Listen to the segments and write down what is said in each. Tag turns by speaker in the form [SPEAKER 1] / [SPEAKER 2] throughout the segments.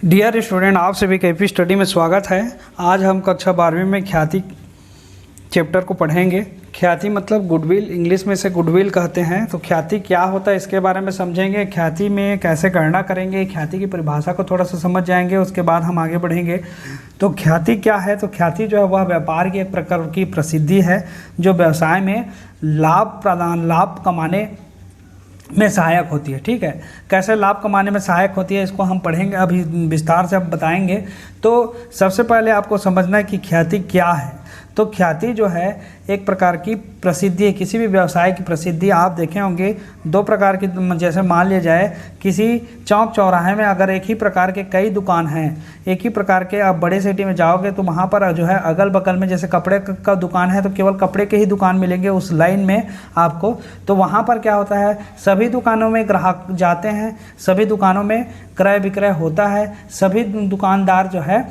[SPEAKER 1] Dear student, आप सभी का एपी स्टडी में स्वागत है। आज हम कक्षा 12वीं में ख्याति चैप्टर को पढ़ेंगे। ख्याति मतलब गुडविल, इंग्लिश में से गुडविल कहते हैं। तो ख्याति क्या होता है इसके बारे में समझेंगे, ख्याति में कैसे गणना करेंगे, ख्याति की परिभाषा को थोड़ा सा समझ जाएंगे, उसके बाद हम आगे बढ़ेंगे। तो ख्याति क्या है? तो ख्याति जो है वह व्यापार की एक प्रकार की प्रसिद्धि है जो व्यवसाय में लाभ कमाने में सहायक होती है। ठीक है, कैसे लाभ कमाने में सहायक होती है इसको हम पढ़ेंगे, अभी विस्तार से अब बताएंगे। तो सबसे पहले आपको समझना है कि ख्याति क्या है। तो ख्याति जो है एक प्रकार की प्रसिद्धि है, किसी भी व्यवसाय की प्रसिद्धि। आप देखे होंगे दो प्रकार की, जैसे मान लिया जाए किसी चौक चौराहे में अगर एक ही प्रकार के कई दुकान हैं, एक ही प्रकार के, आप बड़े सिटी में जाओगे तो वहाँ पर जो है अगल बगल में जैसे कपड़े का दुकान है तो केवल कपड़े के ही दुकान मिलेंगे उस लाइन में आपको। तो वहाँ पर क्या होता है, सभी दुकानों में ग्राहक जाते हैं, सभी दुकानों में क्रय विक्रय होता है, सभी दुकानदार जो है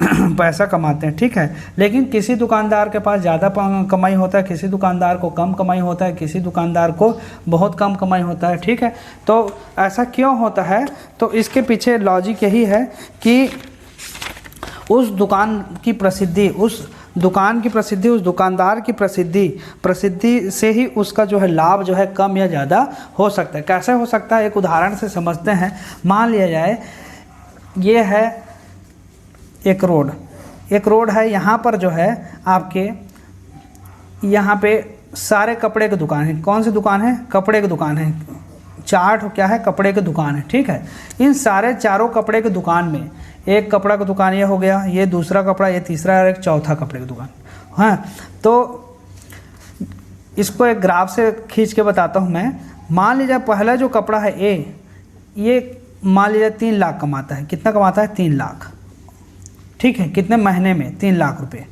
[SPEAKER 1] पैसा कमाते हैं। ठीक है, लेकिन किसी दुकानदार के पास ज़्यादा कमाई होता है, किसी दुकानदार को कम कमाई होता है, किसी दुकानदार को बहुत कम कमाई होता है। ठीक है, तो ऐसा क्यों होता है? तो इसके पीछे लॉजिक यही है कि उस दुकान की प्रसिद्धि, उस दुकानदार की प्रसिद्धि से ही उसका जो है लाभ जो है कम या ज़्यादा हो सकता है। कैसे हो सकता है, एक उदाहरण से समझते हैं। मान लिया जाए ये है एक रोड है, यहाँ पर जो है आपके यहाँ पे सारे कपड़े की दुकान है। कौन सी दुकान है? कपड़े की दुकान है। चार क्या है? कपड़े की दुकान है। ठीक है, इन सारे चारों कपड़े की दुकान में एक कपड़ा का दुकान ये हो गया, ये दूसरा कपड़ा, ये तीसरा और एक चौथा कपड़े की दुकान। हाँ, तो इसको एक ग्राफ से खींच के बताता हूँ मैं। मान लीजिए पहला जो कपड़ा है ए, ये मान लीजिए 3 लाख कमाता है। कितना कमाता है? 3 लाख। ठीक है, कितने महीने में? 3 लाख रुपए।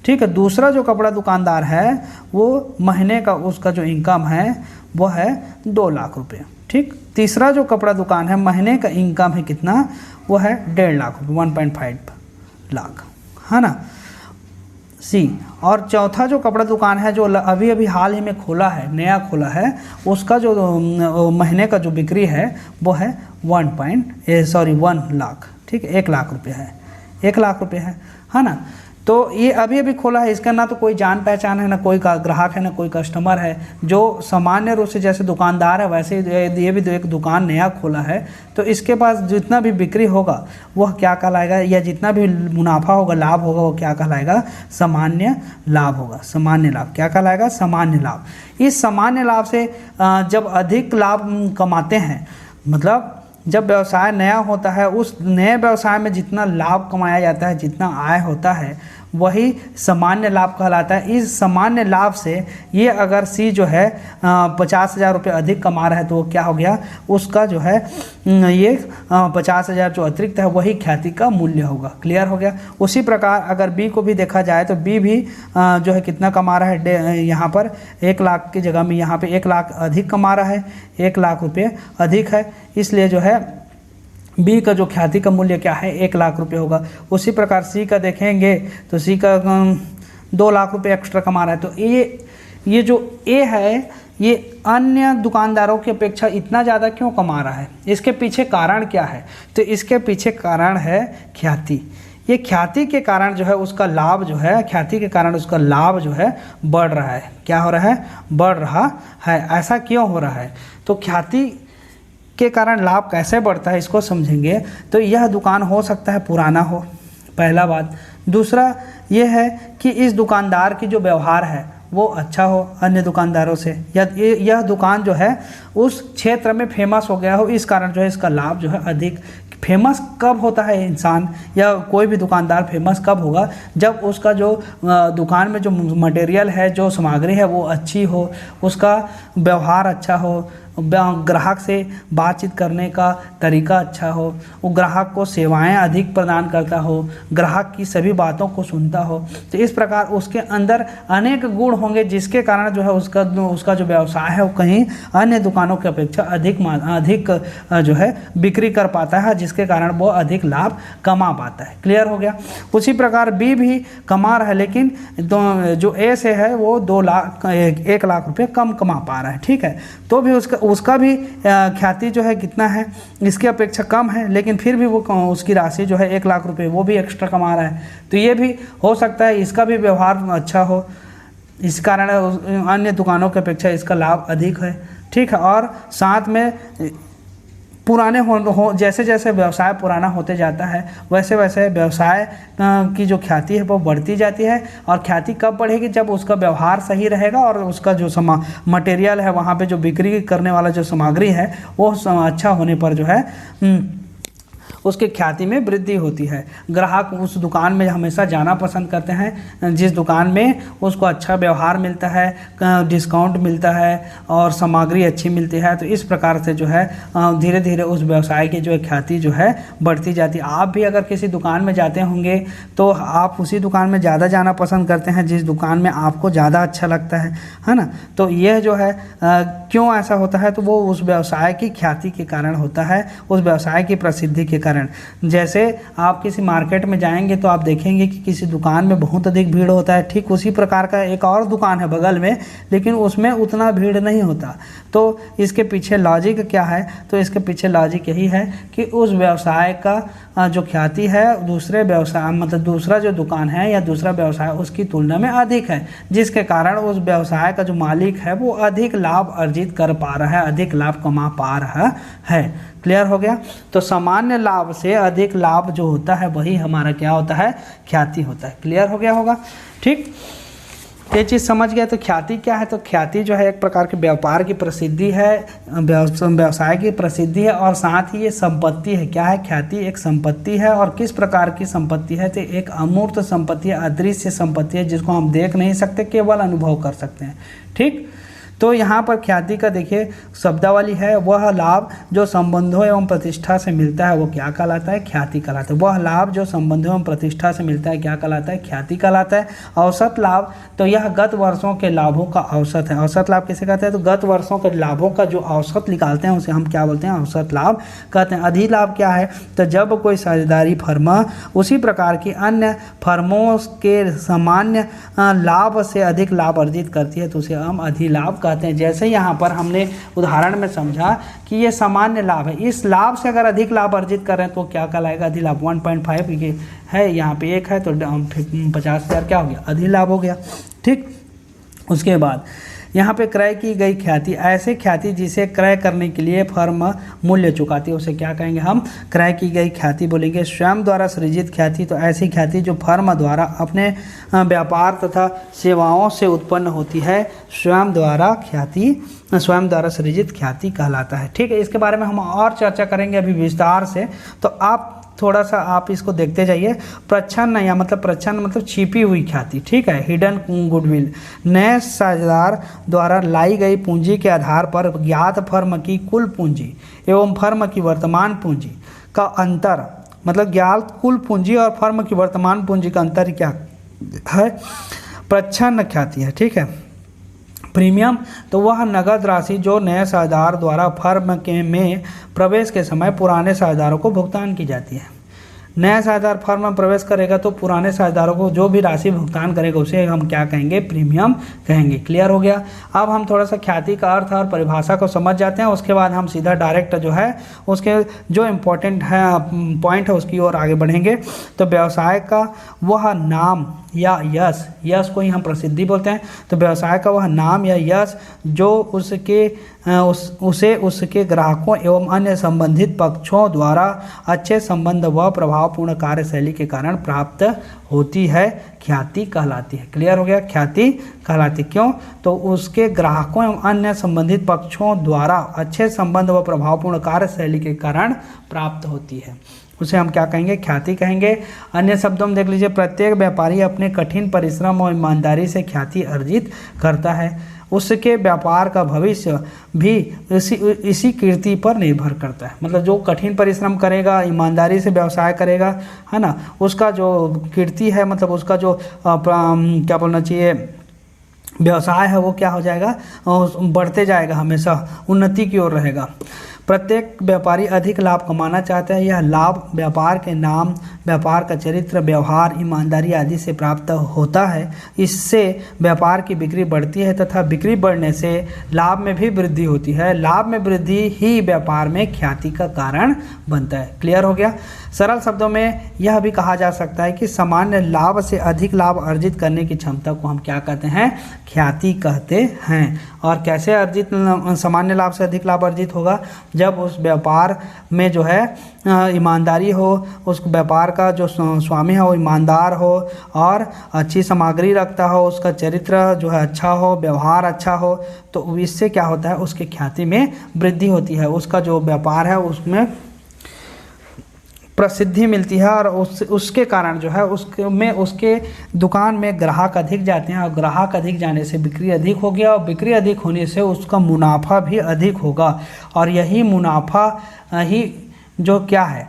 [SPEAKER 1] ठीक है, दूसरा जो कपड़ा दुकानदार है वो महीने का उसका जो इनकम है वो है 2 लाख रुपए। ठीक, तीसरा जो कपड़ा दुकान है महीने का इनकम है कितना? वो है 1.5 लाख रुपये, 1.5 लाख, है ना, सी। और चौथा जो कपड़ा दुकान है जो अभी अभी हाल ही में खोला है, नया खोला है, उसका जो महीने का जो बिक्री है वो है 1 लाख। ठीक है, 1 लाख रुपये है, 1 लाख रुपये है ना। तो ये अभी अभी खोला है, इसका ना तो कोई जान पहचान है, ना कोई ग्राहक है, ना कोई कस्टमर है। जो सामान्य रूप से जैसे दुकानदार है वैसे ये भी एक दुकान नया खोला है। तो इसके पास जितना भी बिक्री होगा वह क्या कहलाएगा, या जितना भी मुनाफा होगा, लाभ होगा, वो क्या कहलाएगा? सामान्य लाभ होगा। सामान्य लाभ क्या कहलाएगा? सामान्य लाभ। इस सामान्य लाभ से जब अधिक लाभ कमाते हैं, मतलब जब व्यवसाय नया होता है, उस नए व्यवसाय में जितना लाभ कमाया जाता है, जितना आय होता है, वही सामान्य लाभ कहलाता है। इस सामान्य लाभ से ये अगर सी जो है 50,000 रुपये अधिक कमा रहा है तो वो क्या हो गया? उसका जो है ये 50,000 जो अतिरिक्त है वही ख्याति का मूल्य होगा। क्लियर हो गया? उसी प्रकार अगर बी को भी देखा जाए तो बी भी जो है कितना कमा रहा है? यहाँ पर 1 लाख की जगह में यहाँ पे 1 लाख अधिक कमा रहा है, 1 लाख रुपये अधिक है, इसलिए जो है बी का जो ख्याति का मूल्य क्या है? 1 लाख रुपये होगा। उसी प्रकार सी का देखेंगे तो सी का 2 लाख रुपये एक्स्ट्रा कमा रहा है। तो ये जो ए है ये अन्य दुकानदारों की अपेक्षा इतना ज़्यादा क्यों कमा रहा है? इसके पीछे कारण क्या है? तो इसके पीछे कारण है ख्याति। ये ख्याति के कारण जो है उसका लाभ जो है, ख्याति के कारण उसका लाभ जो है बढ़ रहा है। क्या हो रहा है? बढ़ रहा है। ऐसा क्यों हो रहा है? तो ख्याति के कारण लाभ कैसे बढ़ता है इसको समझेंगे। तो यह दुकान हो सकता है पुराना हो, पहला बात। दूसरा ये है कि इस दुकानदार की जो व्यवहार है वो अच्छा हो अन्य दुकानदारों से, या यह दुकान जो है उस क्षेत्र में फेमस हो गया हो, इस कारण जो है इसका लाभ जो है अधिक। फेमस कब होता है इंसान या कोई भी दुकानदार फेमस कब होगा? जब उसका जो दुकान में जो मटेरियल है, जो सामग्री है वो अच्छी हो, उसका व्यवहार अच्छा हो, ग्राहक से बातचीत करने का तरीका अच्छा हो, वो ग्राहक को सेवाएं अधिक प्रदान करता हो, ग्राहक की सभी बातों को सुनता हो। तो इस प्रकार उसके अंदर अनेक गुण होंगे जिसके कारण जो है उसका जो व्यवसाय है वो कहीं अन्य दुकानों की अपेक्षा अधिक जो है बिक्री कर पाता है, जिसके कारण वो अधिक लाभ कमा पाता है। क्लियर हो गया? उसी प्रकार बी भी कमा रहा है, लेकिन जो ए से है वो 1 लाख रुपये कम कमा पा रहा है। ठीक है, तो भी उसका भी ख्याति जो है कितना है, इसकी अपेक्षा कम है, लेकिन फिर भी वो उसकी राशि जो है 1 लाख रुपए वो भी एक्स्ट्रा कमा रहा है। तो ये भी हो सकता है इसका भी व्यवहार अच्छा हो, इस कारण अन्य दुकानों की अपेक्षा इसका लाभ अधिक है। ठीक है, और साथ में पुराने हो जैसे जैसे व्यवसाय पुराना होते जाता है वैसे वैसे व्यवसाय की जो ख्याति है वो बढ़ती जाती है। और ख्याति कब बढ़ेगी, जब उसका व्यवहार सही रहेगा और उसका जो मटेरियल है, वहाँ पे जो बिक्री करने वाला जो सामग्री है वो अच्छा होने पर जो है उसके ख्याति में वृद्धि होती है। ग्राहक उस दुकान में हमेशा जाना पसंद करते हैं जिस दुकान में उसको अच्छा व्यवहार मिलता है, डिस्काउंट मिलता है और सामग्री अच्छी मिलती है। तो इस प्रकार से जो है धीरे धीरे उस व्यवसाय की जो ख्याति जो है बढ़ती जाती है। आप भी अगर किसी दुकान में जाते होंगे तो आप उसी दुकान में ज़्यादा जाना पसंद करते हैं जिस दुकान में आपको ज़्यादा अच्छा लगता है ना। तो यह जो है क्यों ऐसा होता है, तो वो उस व्यवसाय की ख्याति के कारण होता है, उस व्यवसाय की प्रसिद्धि के कारण। जैसे आप किसी मार्केट में जाएंगे तो आप देखेंगे कि किसी दुकान में बहुत अधिक भीड़ होता है, ठीक उसी प्रकार का एक और दुकान है बगल में, लेकिन उसमें उतना भीड़ नहीं होता। तो इसके पीछे लॉजिक क्या है, तो इसके पीछे लॉजिक यही है कि उस व्यवसाय का जो ख्याति है दूसरे व्यवसाय मतलब दूसरा जो दुकान है या दूसरा व्यवसाय उसकी तुलना में अधिक है, जिसके कारण उस व्यवसाय का जो मालिक है वो अधिक लाभ अर्जित कर पा रहा है, अधिक लाभ कमा पा रहा है। क्लियर हो गया। तो सामान्य लाभ से अधिक लाभ जो होता है वही हमारा क्या होता है, ख्याति होता है। क्लियर हो गया होगा। ठीक, ये चीज़ समझ गया। तो ख्याति क्या है, तो ख्याति जो है एक प्रकार के व्यापार की प्रसिद्धि है, व्यवसाय की प्रसिद्धि है और साथ ही ये संपत्ति है। क्या है, ख्याति एक संपत्ति है। और किस प्रकार की संपत्ति है, तो एक अमूर्त संपत्ति है, अदृश्य संपत्ति है जिसको हम देख नहीं सकते, केवल अनुभव कर सकते हैं। ठीक, तो यहाँ पर ख्याति का देखिए शब्दावली है, वह लाभ जो संबंधों एवं प्रतिष्ठा से मिलता है वो क्या कहलाता है, ख्याति कहलाता है। वह लाभ जो संबंधों एवं प्रतिष्ठा से मिलता है क्या कहलाता है, ख्याति कहलाता है। औसत लाभ, तो यह गत वर्षों के लाभों का औसत है। औसत लाभ किसे कहते हैं, तो गत वर्षों के लाभों का जो औसत निकालते हैं उसे हम क्या बोलते हैं, औसत लाभ कहते हैं। अधिलाभ क्या है, तो जब कोई साझेदारी फर्म उसी प्रकार की अन्य फर्मों के सामान्य लाभ से अधिक लाभ अर्जित करती है तो उसे हम अधिलाभ कहते हैं। जैसे यहाँ पर हमने उदाहरण में समझा कि ये सामान्य लाभ है, इस लाभ से अगर अधिक लाभ अर्जित कर रहे हैं तो क्या कहलाएगा, अधिलाभ। 1.5 ये है, यहाँ पे 1 है तो 50,000 क्या हो गया, अधिलाभ हो गया। ठीक, उसके बाद यहाँ पे क्रय की गई ख्याति, ऐसे ख्याति जिसे क्रय करने के लिए फर्म मूल्य चुकाती है उसे क्या कहेंगे हम, क्रय की गई ख्याति बोलेंगे। स्वयं द्वारा सृजित ख्याति, तो ऐसी ख्याति जो फर्म द्वारा अपने व्यापार तथा सेवाओं से उत्पन्न होती है, स्वयं द्वारा सृजित ख्याति कहलाता है। ठीक है, इसके बारे में हम और चर्चा करेंगे अभी विस्तार से। तो आप थोड़ा सा आप इसको देखते जाइए। प्रच्छन्न या प्रच्छन्न मतलब छिपी हुई ख्याति। ठीक है, हिडन गुडविल, नए साझेदार द्वारा लाई गई पूंजी के आधार पर ज्ञात फर्म की कुल पूंजी एवं फर्म की वर्तमान पूंजी का अंतर, मतलब ज्ञात कुल पूंजी और फर्म की वर्तमान पूंजी का अंतर क्या है, प्रच्छन्न ख्याति है। ठीक है, प्रीमियम, तो वह नगद राशि जो नए साझेदार द्वारा फर्म के में प्रवेश के समय पुराने साझेदारों को भुगतान की जाती है। नया साझेदार फर्म में प्रवेश करेगा तो पुराने साझेदारों को जो भी राशि भुगतान करेगा उसे हम क्या कहेंगे, प्रीमियम कहेंगे। क्लियर हो गया। अब हम थोड़ा सा ख्याति का अर्थ और परिभाषा को समझ जाते हैं, उसके बाद हम सीधा डायरेक्ट जो है उसके जो इम्पोर्टेंट है पॉइंट है उसकी ओर आगे बढ़ेंगे। तो व्यवसाय का वह नाम या यश, यश को ही हम प्रसिद्धि बोलते हैं, तो व्यवसाय का वह नाम या यश जो उसे उसके ग्राहकों एवं अन्य संबंधित पक्षों द्वारा अच्छे संबंध व प्रभावपूर्ण कार्यशैली के कारण प्राप्त होती है, ख्याति कहलाती है। क्लियर हो गया, ख्याति कहलाती। क्यों, तो उसके ग्राहकों एवं अन्य संबंधित पक्षों द्वारा अच्छे संबंध व प्रभावपूर्ण कार्यशैली के कारण प्राप्त होती है, उसे हम क्या कहेंगे, ख्याति कहेंगे। अन्य शब्दों में देख लीजिए, प्रत्येक व्यापारी अपने कठिन परिश्रम और ईमानदारी से ख्याति अर्जित करता है, उसके व्यापार का भविष्य भी इसी कीर्ति पर निर्भर करता है। मतलब जो कठिन परिश्रम करेगा, ईमानदारी से व्यवसाय करेगा, है ना, उसका जो कीर्ति है, मतलब उसका जो क्या बोलना चाहिए, व्यवसाय है वो क्या हो जाएगा, बढ़ते जाएगा, हमेशा उन्नति की ओर रहेगा। प्रत्येक व्यापारी अधिक लाभ कमाना चाहता है। यह लाभ व्यापार के नाम, व्यापार का चरित्र, व्यवहार, ईमानदारी आदि से प्राप्त होता है। इससे व्यापार की बिक्री बढ़ती है तथा बिक्री बढ़ने से लाभ में भी वृद्धि होती है। लाभ में वृद्धि ही व्यापार में ख्याति का कारण बनता है। क्लियर हो गया। सरल शब्दों में यह भी कहा जा सकता है कि सामान्य लाभ से अधिक लाभ अर्जित करने की क्षमता को हम क्या कहते हैं? ख्याति कहते हैं। और कैसे अर्जित सामान्य लाभ से अधिक लाभ अर्जित होगा? जब उस व्यापार में जो है ईमानदारी हो, उस व्यापार का जो स्वामी है वो ईमानदार हो और अच्छी सामग्री रखता हो, उसका चरित्र जो है अच्छा हो, व्यवहार अच्छा हो, तो इससे क्या होता है? उसकी ख्याति में वृद्धि होती है। उसका जो व्यापार है उसमें प्रसिद्धि मिलती है और उसके कारण जो है उसके दुकान में ग्राहक अधिक जाते हैं और ग्राहक अधिक जाने से बिक्री अधिक होगी और बिक्री अधिक होने से उसका मुनाफा भी अधिक होगा और यही मुनाफा ही जो क्या है?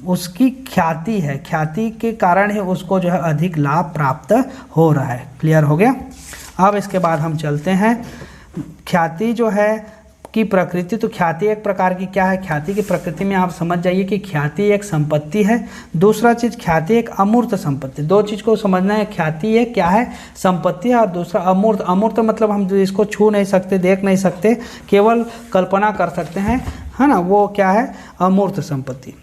[SPEAKER 1] उसकी ख्याति है। ख्याति के कारण ही उसको जो है अधिक लाभ प्राप्त हो रहा है। क्लियर हो गया। अब इसके बाद हम चलते हैं ख्याति जो है की प्रकृति। तो ख्याति एक प्रकार की क्या है? ख्याति की प्रकृति में आप समझ जाइए कि ख्याति एक संपत्ति है। दूसरा चीज़ ख्याति एक अमूर्त संपत्ति। दो चीज़ को समझना है। ख्याति एक क्या है? संपत्ति है और दूसरा अमूर्त। अमूर्त मतलब हम इसको छू नहीं सकते, देख नहीं सकते, केवल कल्पना कर सकते हैं, है ना? वो क्या है? अमूर्त संपत्ति।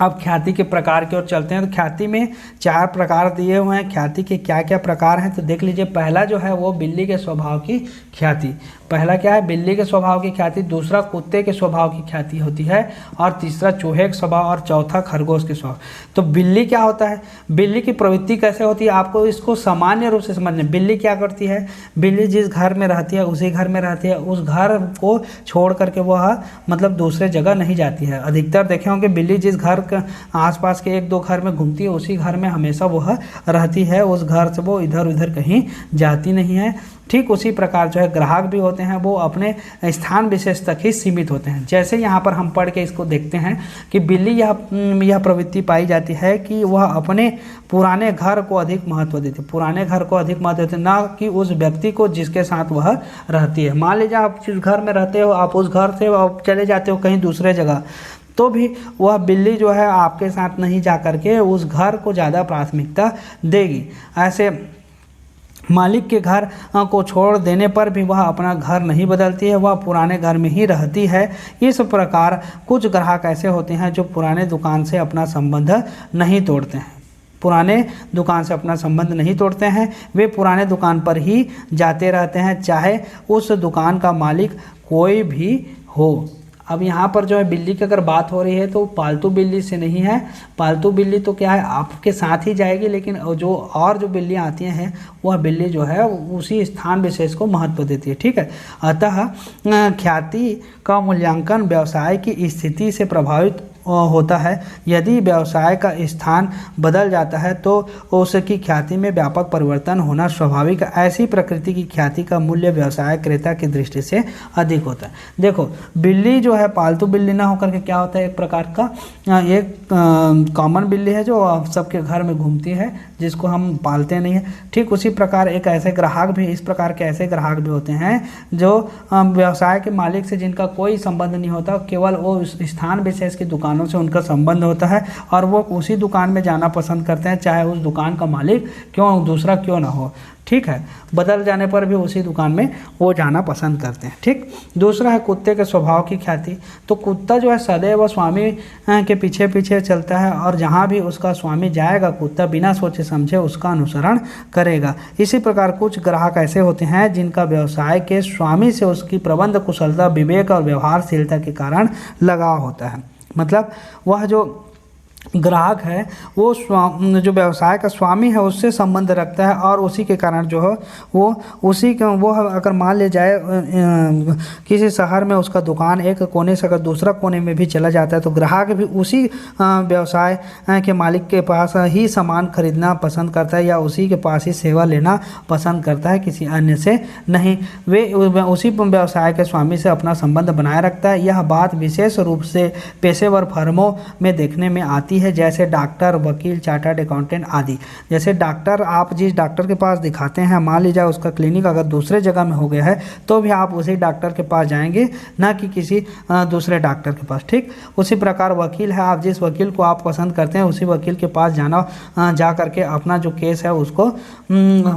[SPEAKER 1] अब ख्याति के प्रकार की ओर चलते हैं। तो ख्याति में 4 प्रकार दिए हुए हैं। ख्याति के क्या क्या प्रकार हैं तो देख लीजिए। पहला जो है वो बिल्ली के स्वभाव की ख्याति। पहला क्या है? बिल्ली के स्वभाव की ख्याति। दूसरा कुत्ते के स्वभाव की ख्याति होती है और तीसरा चूहे के स्वभाव और चौथा खरगोश के स्वभाव। तो बिल्ली क्या होता है? बिल्ली की प्रवृत्ति कैसे होती है? आपको इसको सामान्य रूप से समझना। बिल्ली क्या करती है? बिल्ली जिस घर में रहती है उसी घर में रहती है। उस घर को छोड़ करके वह मतलब दूसरे जगह नहीं जाती है। अधिकतर देखे होंगे बिल्ली जिस घर आसपास के 1-2 घर में घूमती है उसी घर में हमेशा वह रहती है। उस घर से वो इधर उधर कहीं जाती नहीं है। ठीक उसी प्रकार जो है ग्राहक भी होते हैं, वो अपने स्थान विशेष तक ही सीमित होते हैं। जैसे यहाँ पर हम पढ़ के इसको देखते हैं कि बिल्ली यह प्रवृत्ति पाई जाती है कि वह अपने पुराने घर को अधिक महत्व देती है। पुराने घर को अधिक महत्व देती है, ना कि उस व्यक्ति को जिसके साथ वह रहती है। मान लीजिए आप जिस घर में रहते हो, आप उस घर से आप चले जाते हो कहीं दूसरे जगह, तो भी वह बिल्ली जो है आपके साथ नहीं जा करके उस घर को ज़्यादा प्राथमिकता देगी। ऐसे मालिक के घर को छोड़ देने पर भी वह अपना घर नहीं बदलती है, वह पुराने घर में ही रहती है। इस प्रकार कुछ ग्राहक ऐसे होते हैं जो पुराने दुकान से अपना संबंध नहीं तोड़ते हैं। पुराने दुकान से अपना संबंध नहीं तोड़ते हैं, वे पुराने दुकान पर ही जाते रहते हैं, चाहे उस दुकान का मालिक कोई भी हो। अब यहाँ पर जो है बिल्ली की अगर बात हो रही है तो पालतू बिल्ली से नहीं है। पालतू बिल्ली तो क्या है, आपके साथ ही जाएगी, लेकिन जो बिल्ली आती हैं वह बिल्ली जो है उसी स्थान विशेष को महत्व देती है। ठीक है। अतः ख्याति का मूल्यांकन व्यवसाय की स्थिति से प्रभावित होता है। यदि व्यवसाय का स्थान बदल जाता है तो उसकी ख्याति में व्यापक परिवर्तन होना स्वाभाविक है। ऐसी प्रकृति की ख्याति का मूल्य व्यवसाय क्रेता की दृष्टि से अधिक होता है। देखो बिल्ली जो है पालतू बिल्ली ना होकर के क्या होता है, एक प्रकार का एक कॉमन बिल्ली है जो सबके घर में घूमती है, जिसको हम पालते नहीं हैं। ठीक उसी प्रकार एक ऐसे ग्राहक भी, इस प्रकार के ऐसे ग्राहक भी होते हैं जो व्यवसाय के मालिक से जिनका कोई संबंध नहीं होता, केवल वो स्थान विशेष की दुकानों से उनका संबंध होता है और वो उसी दुकान में जाना पसंद करते हैं, चाहे उस दुकान का मालिक दूसरा क्यों ना हो। ठीक है। बदल जाने पर भी उसी दुकान में वो जाना पसंद करते हैं। ठीक। दूसरा है कुत्ते के स्वभाव की ख्याति। तो कुत्ता जो है सदैव स्वामी के पीछे पीछे चलता है और जहाँ भी उसका स्वामी जाएगा कुत्ता बिना सोचे समझे उसका अनुसरण करेगा। इसी प्रकार कुछ ग्राहक ऐसे होते हैं जिनका व्यवसाय के स्वामी से उसकी प्रबंध कुशलता, विवेक और व्यवहारशीलता के कारण लगाव होता है। मतलब वह जो ग्राहक है वो जो व्यवसाय का स्वामी है उससे संबंध रखता है और उसी के कारण जो है वो अगर मान ले जाए किसी शहर में उसका दुकान एक कोने से अगर दूसरा कोने में भी चला जाता है तो ग्राहक भी उसी व्यवसाय के मालिक के पास ही सामान खरीदना पसंद करता है या उसी के पास ही सेवा लेना पसंद करता है, किसी अन्य से नहीं। वे उसी व्यवसाय के स्वामी से अपना संबंध बनाए रखता है। यह बात विशेष रूप से पेशेवर फर्मों में देखने में आती आती है, जैसे डॉक्टर, वकील, चार्टर्ड अकाउंटेंट आदि। जैसे डॉक्टर, आप जिस डॉक्टर के पास दिखाते हैं, मान लीजिए उसका क्लिनिक अगर दूसरे जगह में हो गया है तो भी आप उसी डॉक्टर के पास जाएंगे, ना कि किसी दूसरे डॉक्टर के पास। ठीक उसी प्रकार वकील है, आप जिस वकील को आप पसंद करते हैं उसी वकील के पास जा करके अपना जो केस है उसको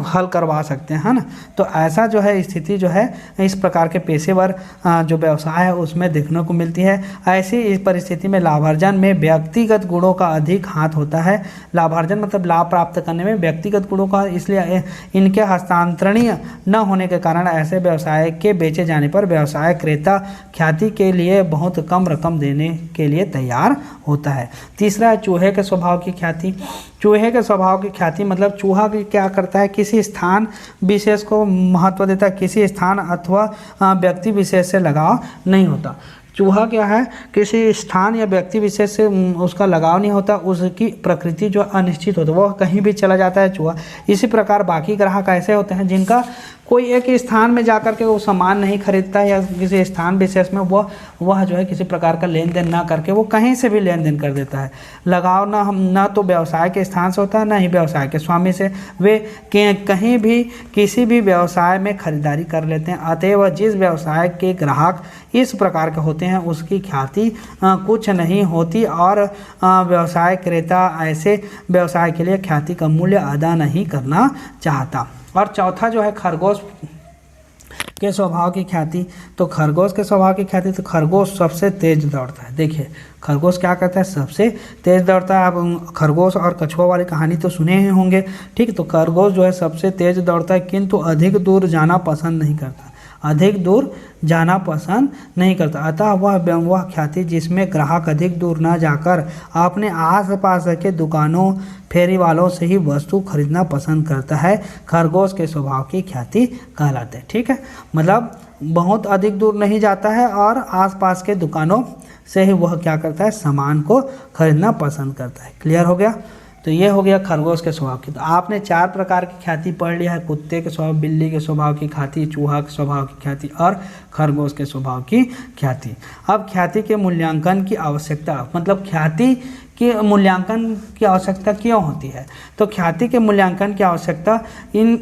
[SPEAKER 1] हल करवा सकते हैं, है ना। तो ऐसा जो है स्थिति जो है इस प्रकार के पेशेवर जो व्यवसाय है उसमें देखने को मिलती है। ऐसी इस परिस्थिति में लाभार्जन में व्यक्तिगत गुणों का अधिक हाथ होता है। लाभार्जन मतलब लाभ प्राप्त करने में व्यक्तिगत गुणों का, इसलिए इनके हस्तांतरणीय न होने के कारण ऐसे व्यवसाय के बेचे जाने पर व्यवसाय क्रेता ख्याति के लिए बहुत कम रकम देने के लिए तैयार होता है। तीसरा है चूहे के स्वभाव की ख्याति। चूहे के स्वभाव की ख्याति मतलब चूहा क्या करता है, किसी स्थान विशेष को महत्व देता है, किसी स्थान अथवा व्यक्ति विशेष से लगाव नहीं होता। चूहा क्या है, किसी स्थान या व्यक्ति विशेष से उसका लगाव नहीं होता, उसकी प्रकृति जो अनिश्चित होती है, वह कहीं भी चला जाता है चूहा। इसी प्रकार बाकी ग्राहक ऐसे होते हैं जिनका कोई एक स्थान में जाकर के वो सामान नहीं खरीदता है, या किसी स्थान विशेष में वह जो है किसी प्रकार का लेन देन ना करके वो कहीं से भी लेन देन कर देता है। लगाव ना तो व्यवसाय के स्थान से होता है, ना ही व्यवसाय के स्वामी से। वे कहीं भी किसी भी व्यवसाय में खरीदारी कर लेते हैं। अतएव जिस व्यवसाय के ग्राहक इस प्रकार के होते हैं उसकी ख्याति कुछ नहीं होती, और व्यवसाय क्रेता ऐसे व्यवसाय के लिए ख्याति का मूल्य अदा नहीं करना चाहता। और चौथा जो है खरगोश के स्वभाव की ख्याति। तो खरगोश के स्वभाव की ख्याति, तो खरगोश सबसे तेज दौड़ता है। देखिए खरगोश क्या करता है, सबसे तेज दौड़ता है। आप खरगोश और कछुआ वाली कहानी तो सुने ही होंगे, ठीक। तो खरगोश जो है सबसे तेज दौड़ता है, किंतु अधिक दूर जाना पसंद नहीं करता, अधिक दूर जाना पसंद नहीं करता। अतः वह ख्याति जिसमें ग्राहक अधिक दूर न जाकर अपने आसपास के दुकानों, फेरी वालों से ही वस्तु खरीदना पसंद करता है, खरगोश के स्वभाव की ख्याति कहलाते हैं। ठीक है, मतलब बहुत अधिक दूर नहीं जाता है और आसपास के दुकानों से ही वह क्या करता है, सामान को खरीदना पसंद करता है। क्लियर हो गया। तो ये हो गया खरगोश के स्वभाव की। तो आपने 4 प्रकार की ख्याति पढ़ लिया है, कुत्ते के स्वभाव, बिल्ली के स्वभाव की ख्याति, चूहा के स्वभाव की ख्याति और खरगोश के स्वभाव की ख्याति। अब ख्याति के मूल्यांकन की आवश्यकता, मतलब ख्याति के मूल्यांकन की आवश्यकता क्यों होती है। तो ख्याति के मूल्यांकन की आवश्यकता इन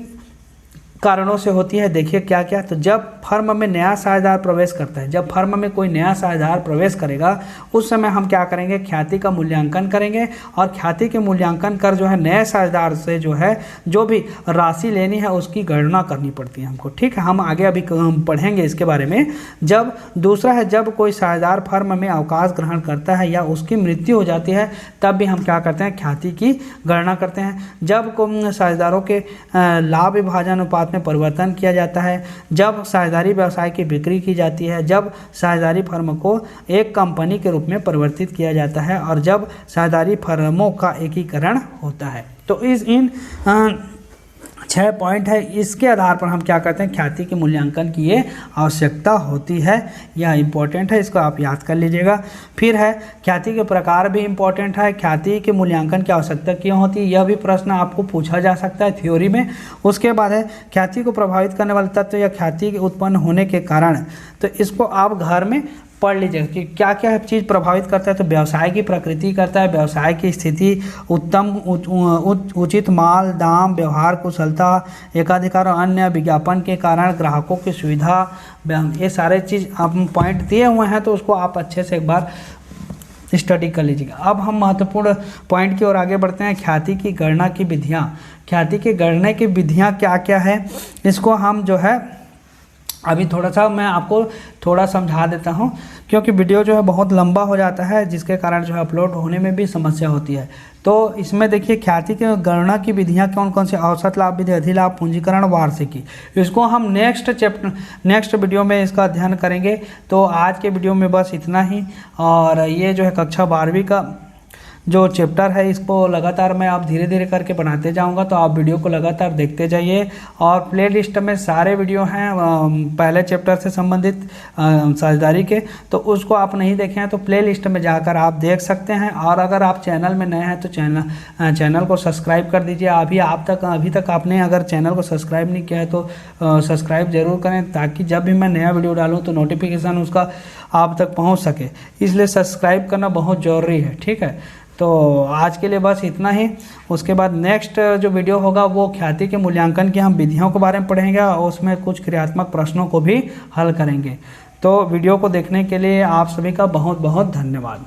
[SPEAKER 1] कारणों से होती है। देखिए क्या क्या। तो जब फर्म में नया साझेदार प्रवेश करता है, जब फर्म में कोई नया साझेदार प्रवेश करेगा उस समय हम क्या करेंगे, ख्याति का मूल्यांकन करेंगे। और ख्याति के मूल्यांकन कर जो है नए साझेदार से जो है जो भी राशि लेनी है उसकी गणना करनी पड़ती है हमको। ठीक है, हम आगे अभी पढ़ेंगे इसके बारे में। जब दूसरा है, जब कोई साझेदार फर्म में अवकाश ग्रहण करता है या उसकी मृत्यु हो जाती है तब भी हम क्या करते हैं, ख्याति की गणना करते हैं। जब साझेदारों के लाभ विभाजन अनुपात में परिवर्तन किया जाता है, जब साझेदारी व्यवसाय की बिक्री की जाती है, जब साझेदारी फर्म को एक कंपनी के रूप में परिवर्तित किया जाता है, और जब साझेदारी फर्मों का एकीकरण होता है। तो इन 6 पॉइंट है, इसके आधार पर हम क्या करते हैं, ख्याति के मूल्यांकन की ये आवश्यकता होती है। यह इंपॉर्टेंट है, इसको आप याद कर लीजिएगा। फिर है ख्याति के प्रकार भी इंपॉर्टेंट है। ख्याति के मूल्यांकन की आवश्यकता क्यों होती है, यह भी प्रश्न आपको पूछा जा सकता है थ्योरी में। उसके बाद है ख्याति को प्रभावित करने वाले तत्व या ख्याति के उत्पन्न होने के कारण। तो इसको आप घर में पढ़ लीजिए कि क्या क्या चीज़ प्रभावित करता है। तो व्यवसाय की प्रकृति करता है, व्यवसाय की स्थिति, उत्तम उचित माल, दाम, व्यवहार कुशलता, एकाधिकार और अन्य विज्ञापन के कारण ग्राहकों की सुविधा, ये सारे चीज़ आप पॉइंट दिए हुए हैं, तो उसको आप अच्छे से एक बार स्टडी कर लीजिएगा। अब हम महत्वपूर्ण पॉइंट की ओर आगे बढ़ते हैं, ख्याति की गणना की विधियाँ। ख्याति की गणना की विधियाँ क्या क्या है, इसको हम जो है अभी थोड़ा सा मैं आपको थोड़ा समझा देता हूं, क्योंकि वीडियो जो है बहुत लंबा हो जाता है, जिसके कारण जो है अपलोड होने में भी समस्या होती है। तो इसमें देखिए ख्याति के गणना की विधियां कौन कौन सी, औसत लाभ विधि, अधिलाभ, पूंजीकरण, वार्षिकी। इसको हम नेक्स्ट वीडियो में इसका अध्ययन करेंगे। तो आज के वीडियो में बस इतना ही। और ये जो है कक्षा 12वीं का जो चैप्टर है इसको लगातार मैं आप धीरे धीरे करके बनाते जाऊंगा, तो आप वीडियो को लगातार देखते जाइए। और प्लेलिस्ट में सारे वीडियो हैं पहले चैप्टर से संबंधित साझेदारी के, तो उसको आप नहीं देखे हैं तो प्लेलिस्ट में जाकर आप देख सकते हैं। और अगर आप चैनल में नए हैं तो चैनल को सब्सक्राइब कर दीजिए। अभी तक आपने अगर चैनल को सब्सक्राइब नहीं किया है तो सब्सक्राइब जरूर करें, ताकि जब भी मैं नया वीडियो डालूँ तो नोटिफिकेशन उसका आप तक पहुँच सके। इसलिए सब्सक्राइब करना बहुत ज़रूरी है। ठीक है, तो आज के लिए बस इतना ही। उसके बाद नेक्स्ट जो वीडियो होगा वो ख्याति के मूल्यांकन की हम विधियों के बारे में पढ़ेंगे और उसमें कुछ क्रियात्मक प्रश्नों को भी हल करेंगे। तो वीडियो को देखने के लिए आप सभी का बहुत बहुत धन्यवाद।